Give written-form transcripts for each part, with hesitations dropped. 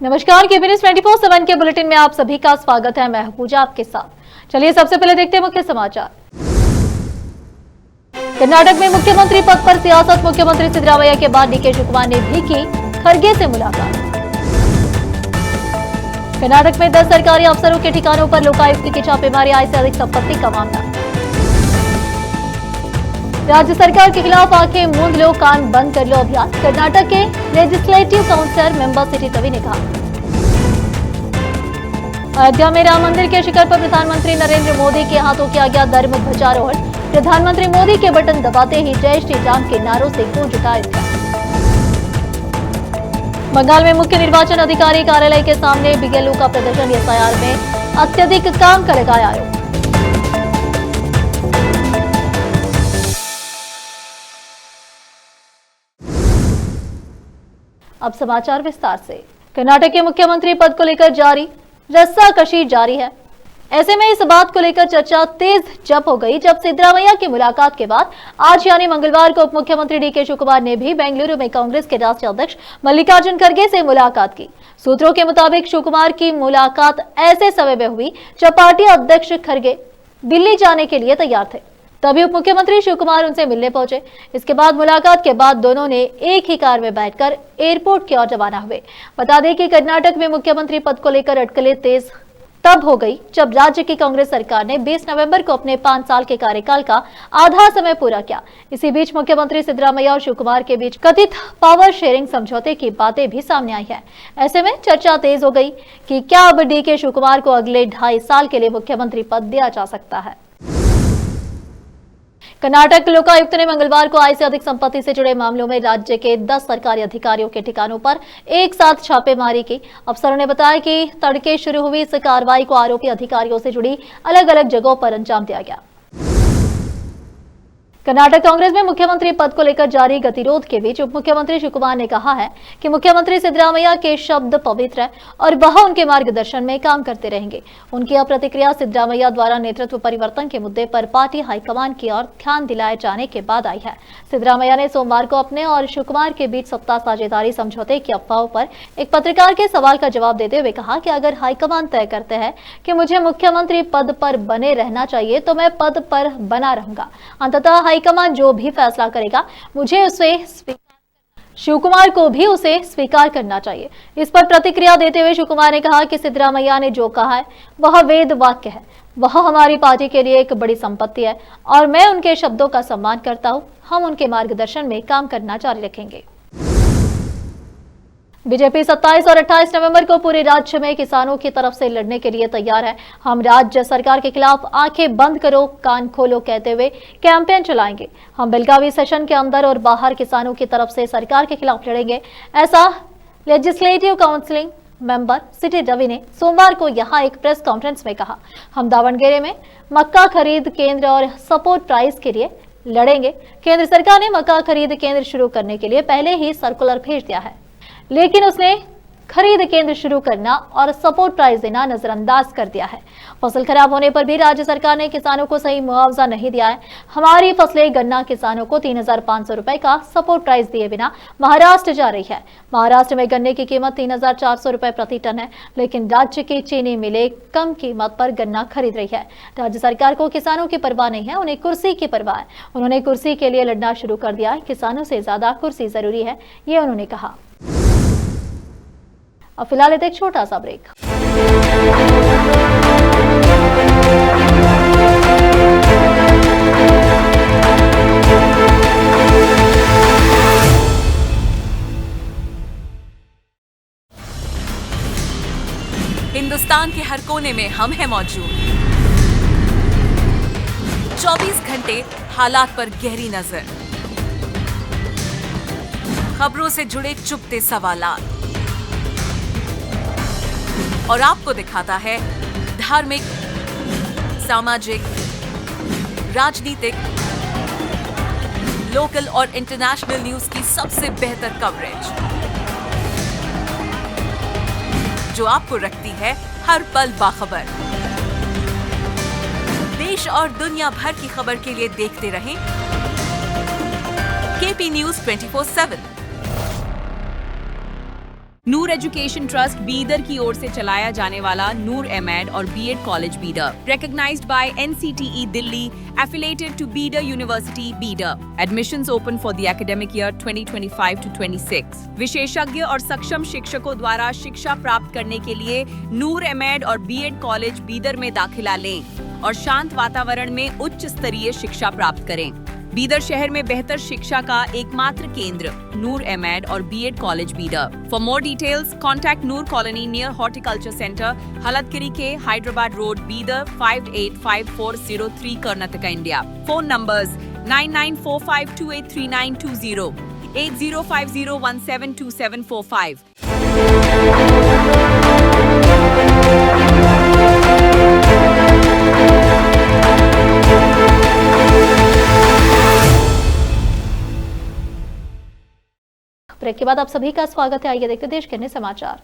नमस्कार, केबी न्यूज 24/7 के बुलेटिन में आप सभी का स्वागत है। मैं पूजा आपके साथ। चलिए सबसे पहले देखते हैं मुख्य समाचार। कर्नाटक में मुख्यमंत्री पद पर सियासत। मुख्यमंत्री सिद्धरामैया के बाद डीके शिवकुमार ने भी की खड़गे से मुलाकात। कर्नाटक में 10 सरकारी अफसरों के ठिकानों पर लोकायुक्त की छापेमारी। आय से अधिक संपत्ति का मामला। राज्य सरकार के खिलाफ आंखें मूंद लो, कान बंद कर लो अभियान। कर्नाटक के legislative councillor member CT Ravi ने कहा। अयोध्या में राम मंदिर के शिखर पर प्रधानमंत्री नरेंद्र मोदी के हाथों किया गया धर्म ध्वजारोहण। प्रधानमंत्री मोदी के बटन दबाते ही जय श्री राम के नारों से गूंज उठा अयोध्या। बंगाल में मुख्य निर्वाचन अधिकारी कार्यालय के सामने बीएलओ का प्रदर्शन। एसआईआर में अत्यधिक काम का लगाया आरोप। अब समाचार विस्तार से। कर्नाटक के मुख्यमंत्री पद को लेकर जारी रस्साकशी जारी है। ऐसे में इस बात को लेकर चर्चा तेज जब हो गई जब सिद्धरामैया की मुलाकात के बाद आज यानी मंगलवार को उप मुख्यमंत्री डीके शिवकुमार ने भी बेंगलुरु में कांग्रेस के राष्ट्रीय अध्यक्ष मल्लिकार्जुन खड़गे से मुलाकात की। सूत्रों के मुताबिक शिवकुमार की मुलाकात ऐसे समय में हुई जब पार्टी अध्यक्ष खड़गे दिल्ली जाने के लिए तैयार थे। तभी उप मुख्यमंत्री शिवकुमार उनसे मिलने पहुंचे। इसके बाद मुलाकात के बाद दोनों ने एक ही कार में बैठकर एयरपोर्ट की ओर रवाना हुए। बता दें कि कर्नाटक में मुख्यमंत्री पद को लेकर अटकलें तेज तब हो गई जब राज्य की कांग्रेस सरकार ने 20 नवंबर को अपने 5 साल के कार्यकाल का आधा समय पूरा किया। इसी बीच मुख्यमंत्री सिद्धरामैया और शिवकुमार के बीच कथित पावर शेयरिंग समझौते की बातें भी सामने आई है। ऐसे में चर्चा तेज हो गई कि क्या अब डीके शिवकुमार को अगले 2.5 साल के लिए मुख्यमंत्री पद दिया जा सकता है। कर्नाटक लोकायुक्त ने मंगलवार को आय से अधिक संपत्ति से जुड़े मामलों में राज्य के 10 सरकारी अधिकारियों के ठिकानों पर एक साथ छापेमारी की। अफसरों ने बताया कि तड़के शुरू हुई इस कार्रवाई को आरोपी अधिकारियों से जुड़ी अलग अलग जगहों पर अंजाम दिया गया। कर्नाटक कांग्रेस में मुख्यमंत्री पद को लेकर जारी गतिरोध के बीच उप मुख्यमंत्री शिवकुमार ने कहा है कि मुख्यमंत्री सिद्धरामैया के शब्द पवित्र है और वह उनके मार्गदर्शन में काम करते रहेंगे। उनकी यह प्रतिक्रिया सिद्धरामैया द्वारा नेतृत्व परिवर्तन के मुद्दे पर पार्टी हाईकमान की ओर ध्यान दिलाए जाने के बाद आई है। सिद्धरामैया ने सोमवार को अपने और शिवकुमार के बीच सत्ता साझेदारी समझौते की अफवाहों पर एक पत्रकार के सवाल का जवाब देते हुए कहा कि अगर हाईकमान तय करते हैं कि मुझे मुख्यमंत्री पद पर बने रहना चाहिए तो मैं पद पर बना रहूंगा। अंततः हाईकमान जो भी फैसला करेगा मुझे उसे शिवकुमार को भी उसे स्वीकार करना चाहिए। इस पर प्रतिक्रिया देते हुए शिवकुमार ने कहा कि सिद्धरामैया ने जो कहा है वह वेद वाक्य है। वह हमारी पार्टी के लिए एक बड़ी संपत्ति है और मैं उनके शब्दों का सम्मान करता हूं। हम उनके मार्गदर्शन में काम करना जारी रखेंगे। बीजेपी 27 और 28 नवंबर को पूरे राज्य में किसानों की तरफ से लड़ने के लिए तैयार है। हम राज्य सरकार के खिलाफ आंखें बंद करो कान खोलो कहते हुए कैंपेन चलाएंगे। हम बेलगावी सेशन के अंदर और बाहर किसानों की तरफ से सरकार के खिलाफ लड़ेंगे। ऐसा legislative council member CT Ravi ने सोमवार को यहां एक प्रेस कॉन्फ्रेंस में कहा। हम दावणगेरे में मक्का खरीद केंद्र और सपोर्ट प्राइस के लिए लड़ेंगे। केंद्र सरकार ने मक्का खरीद केंद्र शुरू करने के लिए पहले ही सर्कुलर भेज दिया है, लेकिन उसने खरीद केंद्र शुरू करना और सपोर्ट प्राइस देना नजरअंदाज कर दिया है। फसल खराब होने पर भी राज्य सरकार ने किसानों को सही मुआवजा नहीं दिया है। हमारी फसलें गन्ना किसानों को 3,500 रुपए का सपोर्ट प्राइस दिए बिना महाराष्ट्र जा रही है। महाराष्ट्र में गन्ने की कीमत 3,400 रुपए प्रति टन है, लेकिन राज्य की चीनी मिलें कम कीमत पर गन्ना खरीद रही है। राज्य सरकार को किसानों की परवाह नहीं है, उन्हें कुर्सी की परवाह है। उन्होंने कुर्सी के लिए लड़ना शुरू कर दिया है। किसानों से ज्यादा कुर्सी जरूरी है, ये उन्होंने कहा। अब फिलहाल एक छोटा सा ब्रेक। हिंदुस्तान के हर कोने में हम हैं मौजूद। 24 घंटे हालात पर गहरी नजर, खबरों से जुड़े चुपते सवालात और आपको दिखाता है धार्मिक, सामाजिक, राजनीतिक, लोकल और इंटरनेशनल न्यूज की सबसे बेहतर कवरेज, जो आपको रखती है हर पल बाखबर। देश और दुनिया भर की खबर के लिए देखते रहें KP news 24/7। Noor education trust Bidar की ओर से चलाया जाने वाला नूर एमएड और BEd college Bidar, recognized by NCTE Delhi, affiliated to Bidar University, Bidar. Admissions open for the academic year 2025 to 26. विशेषज्ञ और सक्षम शिक्षकों द्वारा शिक्षा प्राप्त करने के लिए नूर एमएड और बीएड कॉलेज बीदर में दाखिला लें और शांत वातावरण में उच्च स्तरीय शिक्षा प्राप्त करें। बीदर शहर में बेहतर शिक्षा का एकमात्र केंद्र नूर एमएड और BEd college Bidar. For more details contact Noor colony near horticulture centre, Halatgiri के Hyderabad road, Bidar 585403 Karnataka, India. Phone numbers 9945283920, 8050172745। Break के बाद आप सभी का स्वागत है। आइए देखते देश के अन्य समाचार।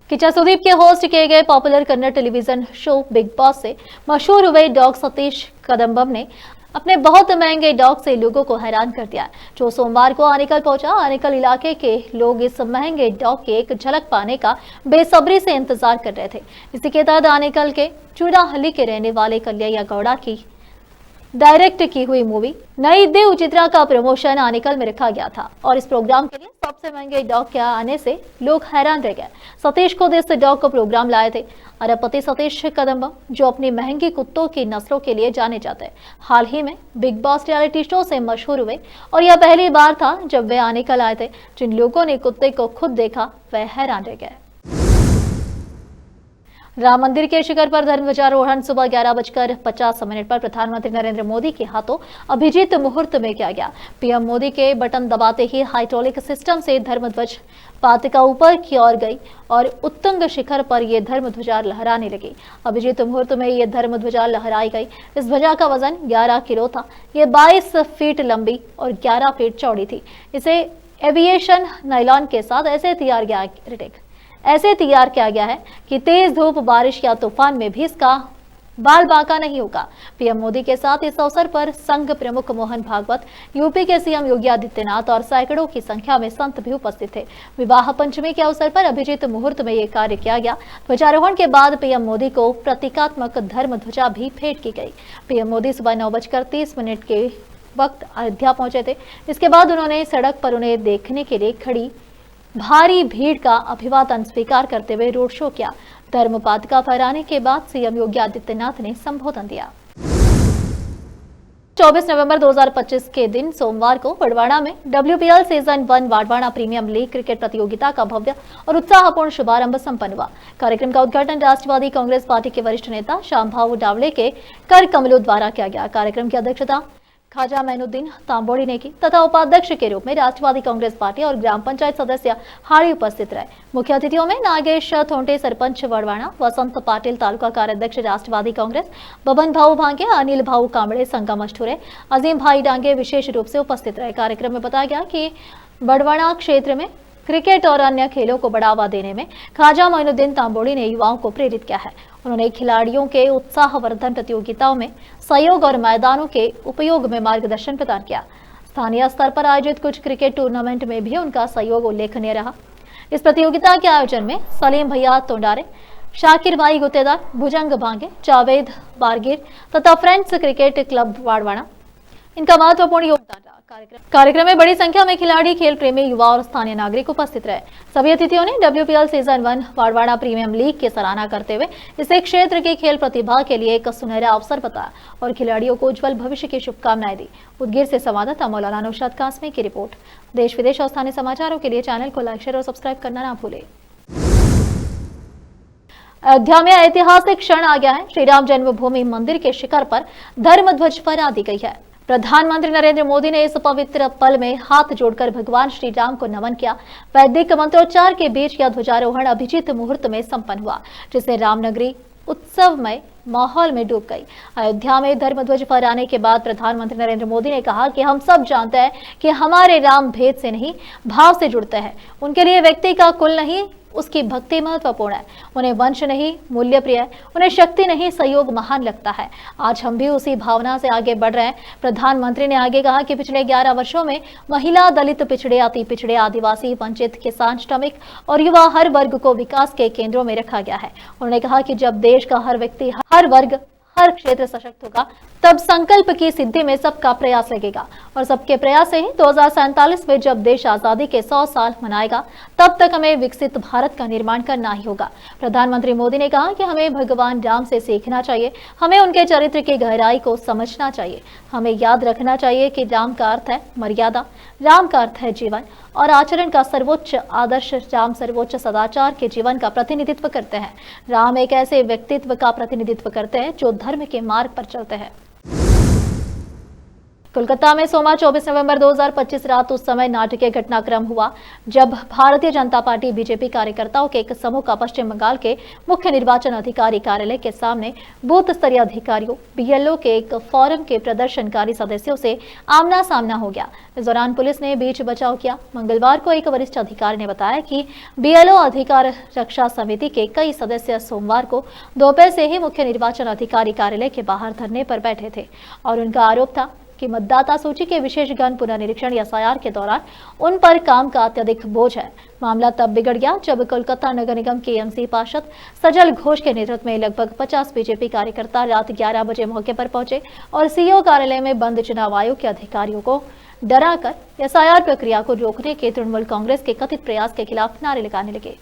किचा सुदीप के होस्ट किए गए popular Kannada television show big boss से मशहूर हुए डॉग सतीश कदम्बम ने अपने बहुत महंगे डॉग से लोगों को हैरान कर दिया, जो सोमवार को आनेकल पहुंचा। आनेकल इलाके के लोग इस महंगे डॉग की एक झलक पाने का बेसब्री से इंतजार कर रहे थे। इसी के तहत आनेकल के चूड़ाहली के रहने वाले कल्याया गौड़ा की डायरेक्ट की हुई मूवी नई देव चित्रा का प्रमोशन आनेकल में रखा गया था और इस प्रोग्राम के लिए सबसे महंगे डॉग के आने से लोग हैरान रह गए। सतीश खुद इस डॉग को प्रोग्राम लाए थे। अरबपति सतीश कदम्बम, जो अपनी महंगी कुत्तों की नस्लों के लिए जाने जाते हैं, हाल ही में बिग बॉस रियलिटी शो से मशहूर हुए और यह पहली बार था जब वे आनेकल आए थे। जिन लोगों ने कुत्ते को खुद देखा वह हैरान रह गए। राम मंदिर के शिखर पर धर्मध्वजारोहण सुबह 11:50 पर प्रधानमंत्री नरेंद्र मोदी के हाथों अभिजीत मुहूर्त में किया गया। पीएम मोदी के बटन दबाते ही हाइड्रोलिक सिस्टम से धर्मध्वज पातिका ऊपर की ओर गई और उत्तुंग शिखर पर यह धर्मध्वजा लहराने लगी। अभिजीत मुहूर्त में यह धर्मध्वजा लहराई गई। इस ध्वजा का वजन 11 किलो था। यह 22 फीट लंबी और 11 फीट चौड़ी थी। इसे एविएशन नायलॉन के साथ ऐसे तैयार किया गया है कि तेज धूप, बारिश या तूफान में भी इसका बाल बांका नहीं होगा। पीएम मोदी के साथ इस अवसर पर संघ प्रमुख मोहन भागवत, यूपी के सीएम योगी आदित्यनाथ और सैकड़ों की संख्या में संत भी उपस्थित थे। विवाह पंचमी के अवसर पर अभिजीत मुहूर्त में ये कार्य किया गया। ध्वजारोहण के बाद पीएम मोदी को प्रतीकात्मक धर्म ध्वजा भी भेंट की गई। पीएम मोदी सुबह 9:30 के वक्त अयोध्या पहुंचे थे। इसके बाद उन्होंने सड़क पर उन्हें देखने के लिए खड़ी भारी भीड़ का अभिवादन स्वीकार करते हुए रोड शो किया। धर्म पातिका फहराने के बाद सीएम योगी आदित्यनाथ ने संबोधन दिया। 24 नवंबर 2025 के दिन सोमवार को वडवाड़ा में WPL season 1 Vadvada premier league cricket प्रतियोगिता का भव्य और उत्साहपूर्ण शुभारंभ संपन्न हुआ। कार्यक्रम का उद्घाटन राष्ट्रवादी कांग्रेस पार्टी के वरिष्ठ नेता श्यामभाऊ डावले के कर कमलों द्वारा किया गया। कार्यक्रम की अध्यक्षता खाजा मैनुद्दीन तांबोड़ी ने की तथा उपाध्यक्ष के रूप में राष्ट्रवादी कांग्रेस पार्टी और ग्राम पंचायत सदस्य हाड़ी उपस्थित रहे। मुख्य अतिथियों में नागेश थोंटे सरपंच वडवाड़ा, वसंत पाटिल तालुका कार्याध्यक्ष राष्ट्रवादी कांग्रेस, बबन भाऊ भांगे, अनिल भाऊ कांबड़े संगम अष्टुरे, अजीम भाई डांगे विशेष रूप से उपस्थित रहे। कार्यक्रम में बताया गया कि वडवाड़ा क्षेत्र में क्रिकेट और अन्य खेलों को बढ़ावा देने में खाजा मैनुद्दीन तांबोड़ी ने युवाओं को प्रेरित किया है। उन्होंने खिलाड़ियों के उत्साहवर्धन प्रतियोगिताओं में सहयोग और मैदानों के उपयोग में मार्गदर्शन प्रदान किया। स्थानीय स्तर पर आयोजित कुछ क्रिकेट टूर्नामेंट में भी उनका सहयोग उल्लेखनीय रहा। इस प्रतियोगिता के आयोजन में सलीम भैया तोंडारे, शाकिर भाई गुत्तेदार, भुजंग भांगे, जावेद बारगिर तथा फ्रेंड्स क्रिकेट क्लब वाड़वाड़ा इनका महत्वपूर्ण योगदान रहा। कार्यक्रम में बड़ी संख्या में खिलाड़ी, खेल प्रेमी, युवा और स्थानीय नागरिक उपस्थित रहे। सभी अतिथियों ने WPL सीजन 1 वाड़वाड़ा प्रीमियम लीग की सराहना करते हुए इसे क्षेत्र की खेल प्रतिभा के लिए एक सुनहरा अवसर बताया और खिलाड़ियों को उज्जवल भविष्य की शुभकामनाएं दी। उदगीर से संवाददाता मौलाना नौशाद कासमी की रिपोर्ट। देश विदेश और स्थानीय समाचारों के लिए चैनल को लाइक, शेयर और सब्सक्राइब करना ना भूलें। अयोध्या में ऐतिहासिक क्षण आ गया है। श्री राम जन्मभूमि मंदिर के शिखर पर धर्मध्वज फहरा दी गई है। प्रधानमंत्री नरेंद्र मोदी ने इस पवित्र पल में हाथ जोड़कर भगवान श्री राम को नमन किया। वैदिक मंत्रोच्चार के बीच यह ध्वजारोहण अभिजीत मुहूर्त में संपन्न हुआ, जिससे रामनगरी उत्सवमय माहौल में डूब गई। अयोध्या में धर्मध्वज फहराने के बाद प्रधानमंत्री नरेंद्र मोदी ने कहा कि हम सब जानते हैं कि हमारे राम भेद से नहीं, भाव से जुड़ते हैं। उनके लिए व्यक्ति का कुल नहीं, उसकी भक्ति महत्वपूर्ण है। उन्हें वंश नहीं मूल्य प्रिय है, उन्हें शक्ति नहीं सहयोग महान लगता है। आज हम भी उसी भावना से आगे बढ़ रहे हैं। प्रधानमंत्री ने आगे कहा कि पिछले 11 वर्षों में महिला, दलित, पिछड़े, अति पिछड़े, आदिवासी, वंचित, किसान, श्रमिक और युवा हर वर्ग को विकास के केंद्रों में रखा गया है। उन्होंने कहा कि जब देश का हर व्यक्ति, हर वर्ग, हर क्षेत्र सशक्त होगा तब संकल्प की सिद्धि में सबका प्रयास लगेगा और सबके प्रयास से ही 2047 में जब देश आजादी के 100 साल मनाएगा तब तक हमें विकसित भारत का निर्माण करना ही होगा। प्रधानमंत्री मोदी ने कहा कि हमें भगवान राम से सीखना चाहिए, हमें उनके चरित्र की गहराई को समझना चाहिए। हमें याद रखना चाहिए कि राम का अर्थ है मर्यादा, राम का अर्थ है जीवन और आचरण का सर्वोच्च आदर्श। राम सर्वोच्च सदाचार के जीवन का प्रतिनिधित्व करते हैं। राम एक ऐसे व्यक्तित्व का प्रतिनिधित्व करते हैं जो धर्म के मार्ग पर चलते हैं। कोलकाता में सोमवार 24 नवंबर 2025 रात उस समय नाटकीय घटनाक्रम हुआ जब भारतीय जनता पार्टी बीजेपी कार्यकर्ताओं के एक समूह का पश्चिम बंगाल के मुख्य निर्वाचन अधिकारी कार्यालय के सामने बूथ स्तरीय अधिकारियों बीएलओ के एक फोरम के प्रदर्शनकारी सदस्यों से आमना सामना हो गया। इस दौरान पुलिस ने बीच बचाव किया। मंगलवार को एक वरिष्ठ अधिकारी ने बताया कि बीएलओ अधिकार रक्षा समिति के कई सदस्य सोमवार को दोपहर से ही मुख्य निर्वाचन अधिकारी कार्यालय के बाहर धरने पर बैठे थे और उनका आरोप था कि मतदाता सूची के विशेष गण पुनर्निरीक्षण एसआईआर के दौरान उन पर काम का अत्यधिक बोझ है। मामला तब बिगड़ गया जब कोलकाता नगर निगम के एमसी पार्षद सजल घोष के नेतृत्व में लगभग 50 बीजेपी कार्यकर्ता रात 11 बजे मौके पर पहुंचे और सीईओ कार्यालय में बंद चुनाव आयोग के अधिकारियों को डराकर एसआईआर प्रक्रिया को रोकने के तृणमूल कांग्रेस के कथित प्रयास के खिलाफ नारे लगाने लगे।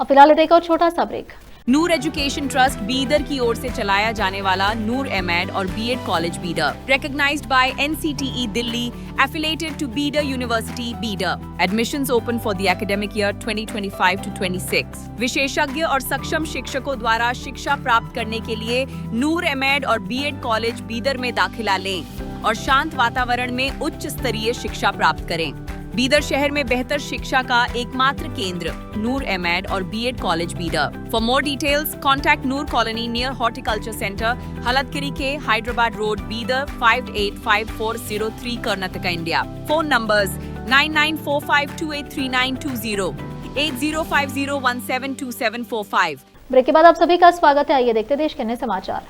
अब फिलहाल देखो छोटा सा break. Noor education trust Bidar की ओर से चलाया जाने वाला नूर एमएड और BEd college Bidar, recognized by NCTE Delhi, affiliated to Bidar University Bidar. Admissions open for the academic year 2025 to 26. विशेषज्ञ और सक्षम शिक्षकों द्वारा शिक्षा प्राप्त करने के लिए नूर एमएड और बीएड कॉलेज बीदर में दाखिला लें और शांत वातावरण में उच्च स्तरीय शिक्षा प्राप्त करें। बीदर शहर में बेहतर शिक्षा का एकमात्र केंद्र नूर एमएड और BEd college Bidar. For more details contact Noor colony near horticulture centre, Halatgiri के Hyderabad road, Bidar 585403 Karnataka, India. Phone numbers 9945283920, 8050172745। Break के बाद आप सभी का स्वागत है। आइए देखते देश के अन्य समाचार।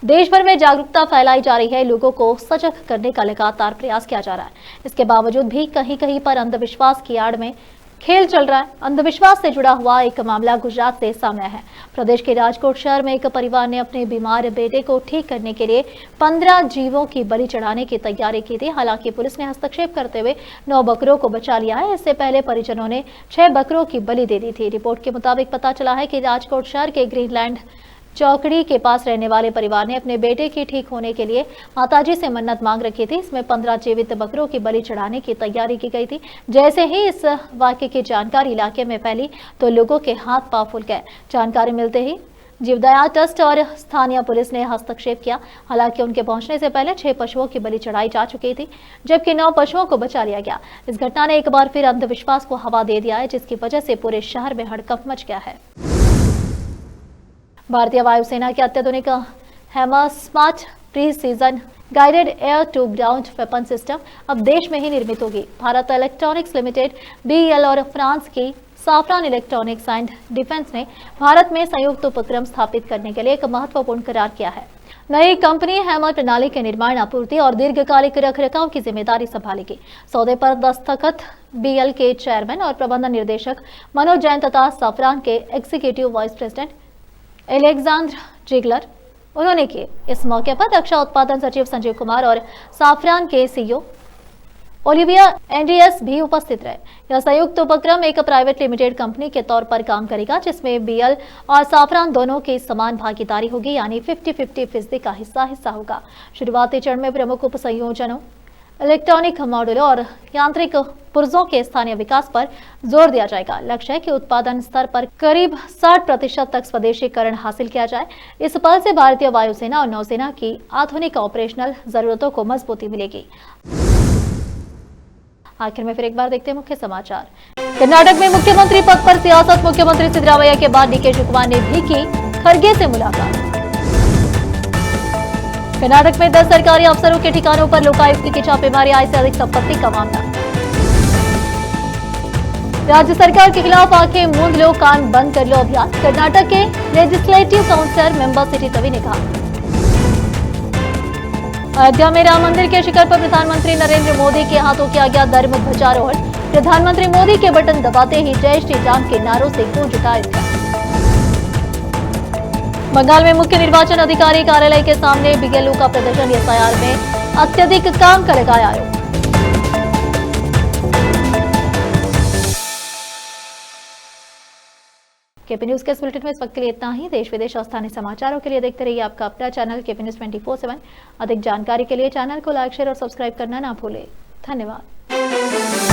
देश भर में जागरूकता फैलाई जा रही है। लोगों को सजग करने का लगातार प्रयास किया जा रहा है। इसके बावजूद भी कहीं कहीं पर अंधविश्वास की आड़ में खेल चल रहा है। अंधविश्वास से जुड़ा हुआ एक मामला गुजरात से सामने है। प्रदेश के राजकोट शहर में एक परिवार ने अपने बीमार बेटे को ठीक करने के लिए 15 जीवों की बलि चढ़ाने की तैयारी की थी। हालांकि पुलिस ने हस्तक्षेप करते हुए 9 बकरों को बचा लिया है। इससे पहले परिजनों ने 6 बकरों की बलि दे दी थी। रिपोर्ट के मुताबिक पता चला है कि राजकोट शहर के ग्रीनलैंड चौकड़ी के पास रहने वाले परिवार ने अपने बेटे की ठीक होने के लिए माताजी से मन्नत मांग रखी थी। इसमें 15 जीवित बकरों की बलि चढ़ाने की तैयारी की गई थी। जैसे ही इस वाकये की जानकारी इलाके में फैली तो लोगों के हाथ पांव फूल गए। जानकारी मिलते ही जीवदया ट्रस्ट और स्थानीय पुलिस ने हस्तक्षेप किया। हालांकि उनके पहुंचने से पहले 6 पशुओं की बलि चढ़ाई जा चुकी थी, जबकि 9 पशुओं को बचा लिया गया। इस घटना ने एक बार फिर अंधविश्वास को हवा दे दिया है, जिसकी वजह से पूरे शहर में हड़कंप मच गया है। भारतीय वायुसेना के अत्याधुनिक hammer smart precision guided air to ground weapon system अब देश में ही निर्मित होगी। भारत इलेक्ट्रॉनिक्स लिमिटेड बीएल और फ्रांस की साफ्रान इलेक्ट्रॉनिक्स एंड डिफेंस ने भारत में संयुक्त उपक्रम स्थापित करने के लिए एक महत्वपूर्ण करार किया है। नई कंपनी हैमर प्रणाली के निर्माण, आपूर्ति और दीर्घकालिक रखरखाव की जिम्मेदारी संभालेगी। सौदे पर दस्तखत बीएल के चेयरमैन और प्रबंधन निर्देशक मनोज जैन तथा साफ्रान के executive vice president Alexander Ziegler उन्होंने किए। इस मौके पर रक्षा उत्पादन सचिव संजीव कुमार और साफ्रान के सीईओ ओलिविया एंड्रियस भी उपस्थित रहे। यह संयुक्त उपक्रम एक प्राइवेट लिमिटेड कंपनी के तौर पर काम करेगा, जिसमें बीएल और साफ्रान दोनों की समान भागीदारी होगी, यानी 50-50% का हिस्सा होगा। शुरुआती चरण में प्रमुख उप संयोजनों, इलेक्ट्रॉनिक मॉड्यूलों और यांत्रिक पुर्जों के स्थानीय विकास पर जोर दिया जाएगा। लक्ष्य है कि उत्पादन स्तर पर करीब 60% तक स्वदेशीकरण हासिल किया जाए। इस पहल से भारतीय वायुसेना और नौसेना की आधुनिक ऑपरेशनल जरूरतों को मजबूती मिलेगी। आखिर में फिर एक बार देखते हैं मुख्य समाचार। कर्नाटक में मुख्यमंत्री पद पर सियासत। मुख्यमंत्री सिद्धरामैया के बाद डीके शिवकुमार ने भी की खड़गे से मुलाकात। कर्नाटक में 10 सरकारी अफसरों के ठिकानों पर लोकायुक्त की छापेमारी, आय से अधिक संपत्ति का मामला। राज्य सरकार के खिलाफ आंखें मूंद लो, कान बंद कर लो अभियान, कर्नाटक के legislative councillor member CT Ravi ने कहा। अयोध्या में राम मंदिर के शिखर पर प्रधानमंत्री नरेंद्र मोदी के हाथों किया गया धर्म ध्वजारोहण। प्रधानमंत्री मोदी के बटन दबाते ही जय श्री राम के नारों से गूंज उठा अयोध्या। बंगाल में मुख्य निर्वाचन अधिकारी कार्यालय के सामने बीएलओ का प्रदर्शन, एसआईआर में अत्यधिक काम का लगाया आरोप। केपी न्यूज के इस बुलेटिन में इस वक्त के लिए इतना ही। देश विदेश और स्थानीय समाचारों के लिए देखते रहिए आपका अपना चैनल केपी न्यूज 24/7। अधिक जानकारी के लिए चैनल को लाइक, शेयर और सब्सक्राइब करना ना भूलें। धन्यवाद।